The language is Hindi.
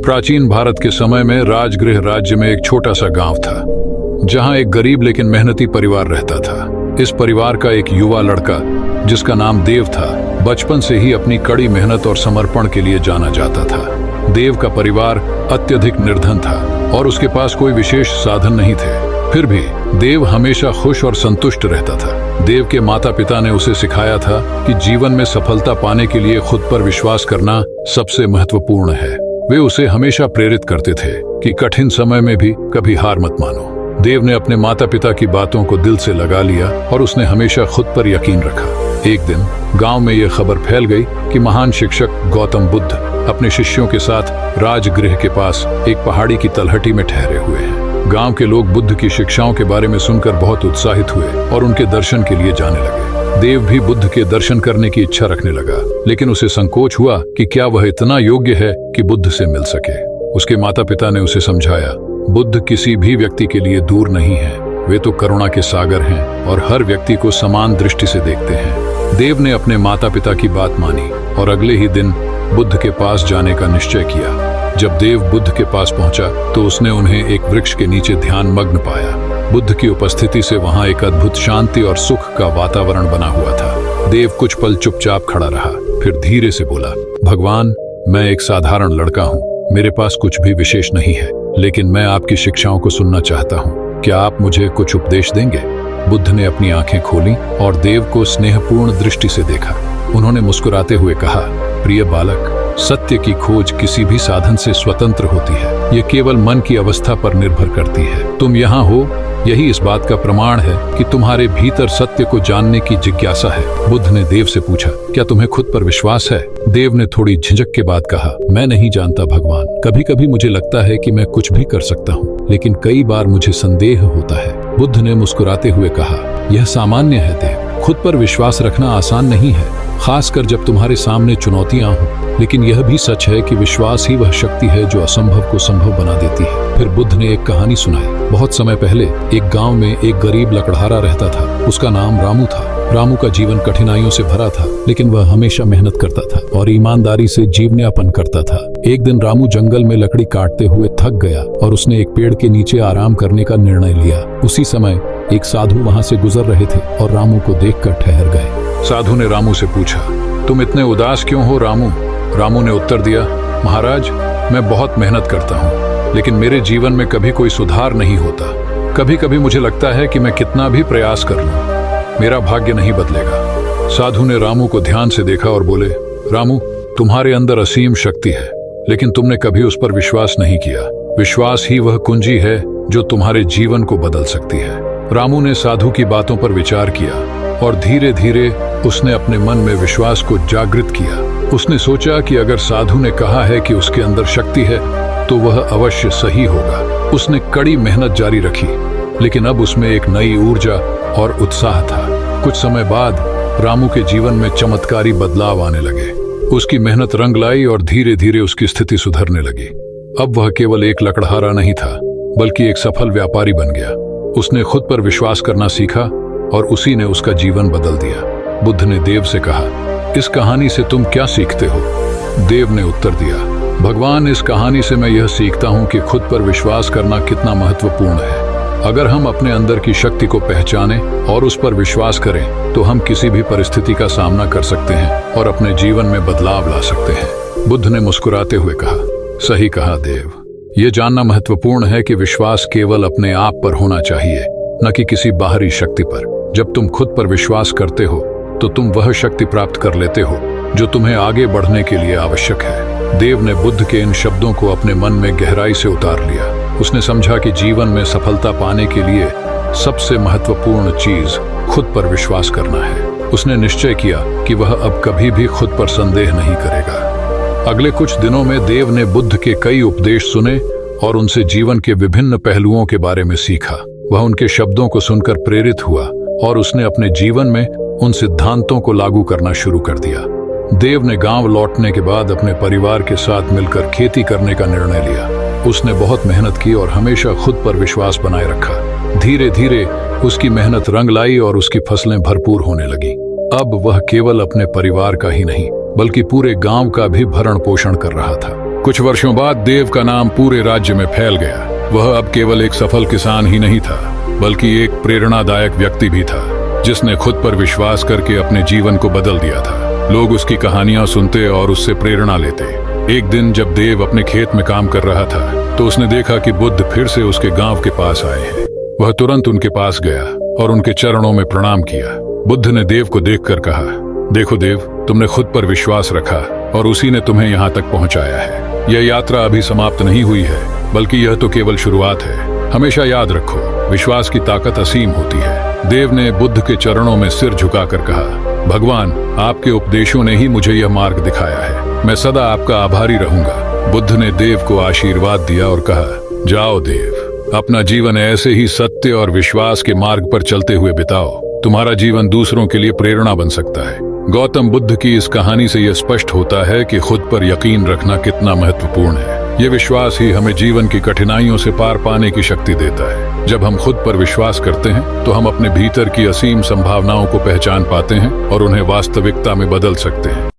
प्राचीन भारत के समय में राजगृह राज्य में एक छोटा सा गांव था, जहां एक गरीब लेकिन मेहनती परिवार रहता था। इस परिवार का एक युवा लड़का, जिसका नाम देव था, बचपन से ही अपनी कड़ी मेहनत और समर्पण के लिए जाना जाता था। देव का परिवार अत्यधिक निर्धन था और उसके पास कोई विशेष साधन नहीं थे। फिर भी देव हमेशा खुश और संतुष्ट रहता था। देव के माता पिता ने उसे सिखाया था कि जीवन में सफलता पाने के लिए खुद पर विश्वास करना सबसे महत्वपूर्ण है। वे उसे हमेशा प्रेरित करते थे कि कठिन समय में भी कभी हार मत मानो। देव ने अपने माता पिता की बातों को दिल से लगा लिया और उसने हमेशा खुद पर यकीन रखा। एक दिन गांव में यह खबर फैल गई कि महान शिक्षक गौतम बुद्ध अपने शिष्यों के साथ राजगृह के पास एक पहाड़ी की तलहटी में ठहरे हुए हैं। गांव के लोग बुद्ध की शिक्षाओं के बारे में सुनकर बहुत उत्साहित हुए और उनके दर्शन के लिए जाने लगे। देव भी बुद्ध के दर्शन करने की इच्छा रखने लगा, लेकिन उसे संकोच हुआ कि क्या वह इतना योग्य है कि बुद्ध से मिल सके। उसके माता पिता ने उसे समझाया, बुद्ध किसी भी व्यक्ति के लिए दूर नहीं है। वे तो करुणा के सागर हैं और हर व्यक्ति को समान दृष्टि से देखते हैं। देव ने अपने माता पिता की बात मानी और अगले ही दिन बुद्ध के पास जाने का निश्चय किया। जब देव बुद्ध के पास पहुंचा तो उसने उन्हें एक वृक्ष के नीचे ध्यान मग्न पाया। बुद्ध की उपस्थिति से वहां एक अद्भुत शांति और सुख का वातावरण बना हुआ था। देव कुछ पल चुपचाप खड़ा रहा, फिर धीरे से बोला, भगवान, मैं एक साधारण लड़का हूँ। मेरे पास कुछ भी विशेष नहीं है, लेकिन मैं आपकी शिक्षाओं को सुनना चाहता हूँ। क्या आप मुझे कुछ उपदेश देंगे? बुद्ध ने अपनी आंखें खोली और देव को स्नेहपूर्ण दृष्टि से देखा। उन्होंने मुस्कुराते हुए कहा, प्रिय बालक, सत्य की खोज किसी भी साधन से स्वतंत्र होती है। ये केवल मन की अवस्था पर निर्भर करती है। तुम यहाँ हो, यही इस बात का प्रमाण है कि तुम्हारे भीतर सत्य को जानने की जिज्ञासा है। बुद्ध ने देव से पूछा, क्या तुम्हें खुद पर विश्वास है? देव ने थोड़ी झिझक के बाद कहा, मैं नहीं जानता भगवान। कभी कभी मुझे लगता है कि मैं कुछ भी कर सकता हूँ, लेकिन कई बार मुझे संदेह होता है। बुद्ध ने मुस्कुराते हुए कहा, यह सामान्य है देव। खुद पर विश्वास रखना आसान नहीं है, खासकर जब तुम्हारे सामने चुनौतियां हों। लेकिन यह भी सच है कि विश्वास ही वह शक्ति है जो असंभव को संभव बना देती है। फिर बुद्ध ने एक कहानी सुनाई। बहुत समय पहले एक गांव में एक गरीब लकड़हारा रहता था। उसका नाम रामू था। रामू का जीवन कठिनाइयों से भरा था, लेकिन वह हमेशा मेहनत करता था और ईमानदारी से जीवनयापन करता था। एक दिन रामू जंगल में लकड़ी काटते हुए थक गया और उसने एक पेड़ के नीचे आराम करने का निर्णय लिया। उसी समय एक साधु वहां से गुजर रहे थे और रामू को देखकर ठहर गए। साधु ने रामू से पूछा, तुम इतने उदास क्यों हो रामू? रामू ने उत्तर दिया, महाराज, मैं बहुत मेहनत करता हूँ, लेकिन मेरे जीवन में कभी कोई सुधार नहीं होता। कभी कभी मुझे लगता है कि मैं कितना भी प्रयास कर लूं, मेरा भाग्य नहीं बदलेगा। साधु ने रामू को ध्यान से देखा और बोले, रामू, तुम्हारे अंदर असीम शक्ति है, लेकिन तुमने कभी उस पर विश्वास नहीं किया। विश्वास ही वह कुंजी है जो तुम्हारे जीवन को बदल सकती है। रामू ने साधु की बातों पर विचार किया और धीरे धीरे उसने अपने मन में विश्वास को जागृत किया। उसने सोचा कि अगर साधु ने कहा है कि उसके अंदर शक्ति है, तो वह अवश्य सही होगा। उसने कड़ी मेहनत जारी रखी, लेकिन अब उसमें एक नई ऊर्जा और उत्साह था। कुछ समय बाद रामू के जीवन में चमत्कारी बदलाव आने लगे। उसकी मेहनत रंग लाई और धीरे धीरे उसकी स्थिति सुधरने लगी। अब वह केवल एक लकड़हारा नहीं था, बल्कि एक सफल व्यापारी बन गया। उसने खुद पर विश्वास करना सीखा और उसी ने उसका जीवन बदल दिया। बुद्ध ने देव से कहा, इस कहानी से तुम क्या सीखते हो? देव ने उत्तर दिया, भगवान, इस कहानी से मैं यह सीखता हूँ कि खुद पर विश्वास करना कितना महत्वपूर्ण है। अगर हम अपने अंदर की शक्ति को पहचानें और उस पर विश्वास करें, तो हम किसी भी परिस्थिति का सामना कर सकते हैं और अपने जीवन में बदलाव ला सकते हैं। बुद्ध ने मुस्कुराते हुए कहा, सही कहा देव। ये जानना महत्वपूर्ण है कि विश्वास केवल अपने आप पर होना चाहिए, न कि किसी बाहरी शक्ति पर। जब तुम खुद पर विश्वास करते हो, तो तुम वह शक्ति प्राप्त कर लेते हो जो तुम्हें आगे बढ़ने के लिए आवश्यक है। देव ने बुद्ध के इन शब्दों को अपने मन में गहराई से उतार लिया। उसने समझा कि जीवन में सफलता पाने के लिए सबसे महत्वपूर्ण चीज खुद पर विश्वास करना है। उसने निश्चय किया कि वह अब कभी भी खुद पर संदेह नहीं करेगा। अगले कुछ दिनों में देव ने बुद्ध के कई उपदेश सुने और उनसे जीवन के विभिन्न पहलुओं के बारे में सीखा। वह उनके शब्दों को सुनकर प्रेरित हुआ और उसने अपने जीवन में उन सिद्धांतों को लागू करना शुरू कर दिया। देव ने गांव लौटने के बाद अपने परिवार के साथ मिलकर खेती करने का निर्णय लिया। उसने बहुत मेहनत की और हमेशा खुद पर विश्वास बनाए रखा। धीरे धीरे उसकी मेहनत रंग लाई और उसकी फसलें भरपूर होने लगी। अब वह केवल अपने परिवार का ही नहीं, बल्कि पूरे गांव का भी भरण पोषण कर रहा था। कुछ वर्षों बाद देव का नाम पूरे राज्य में फैल गया। वह अब केवल एक सफल किसान ही नहीं था, बल्कि एक प्रेरणादायक व्यक्ति भी था, जिसने खुद पर विश्वास करके अपने जीवन को बदल दिया था। लोग उसकी कहानियां सुनते और उससे प्रेरणा लेते। एक दिन जब देव अपने खेत में काम कर रहा था, तो उसने देखा कि बुद्ध फिर से उसके गांव के पास आए हैं। वह तुरंत उनके पास गया और उनके चरणों में प्रणाम किया। बुद्ध ने देव को देखकर कहा, देखो देव, तुमने खुद पर विश्वास रखा और उसी ने तुम्हें यहाँ तक पहुँचाया है। यह यात्रा अभी समाप्त नहीं हुई है, बल्कि यह तो केवल शुरुआत है। हमेशा याद रखो, विश्वास की ताकत असीम होती है। देव ने बुद्ध के चरणों में सिर झुकाकर कहा, भगवान, आपके उपदेशों ने ही मुझे यह मार्ग दिखाया है। मैं सदा आपका आभारी रहूंगा। बुद्ध ने देव को आशीर्वाद दिया और कहा, जाओ देव, अपना जीवन ऐसे ही सत्य और विश्वास के मार्ग पर चलते हुए बिताओ। तुम्हारा जीवन दूसरों के लिए प्रेरणा बन सकता है। गौतम बुद्ध की इस कहानी से यह स्पष्ट होता है कि खुद पर यकीन रखना कितना महत्वपूर्ण है। यह विश्वास ही हमें जीवन की कठिनाइयों से पार पाने की शक्ति देता है। जब हम खुद पर विश्वास करते हैं, तो हम अपने भीतर की असीम संभावनाओं को पहचान पाते हैं और उन्हें वास्तविकता में बदल सकते हैं।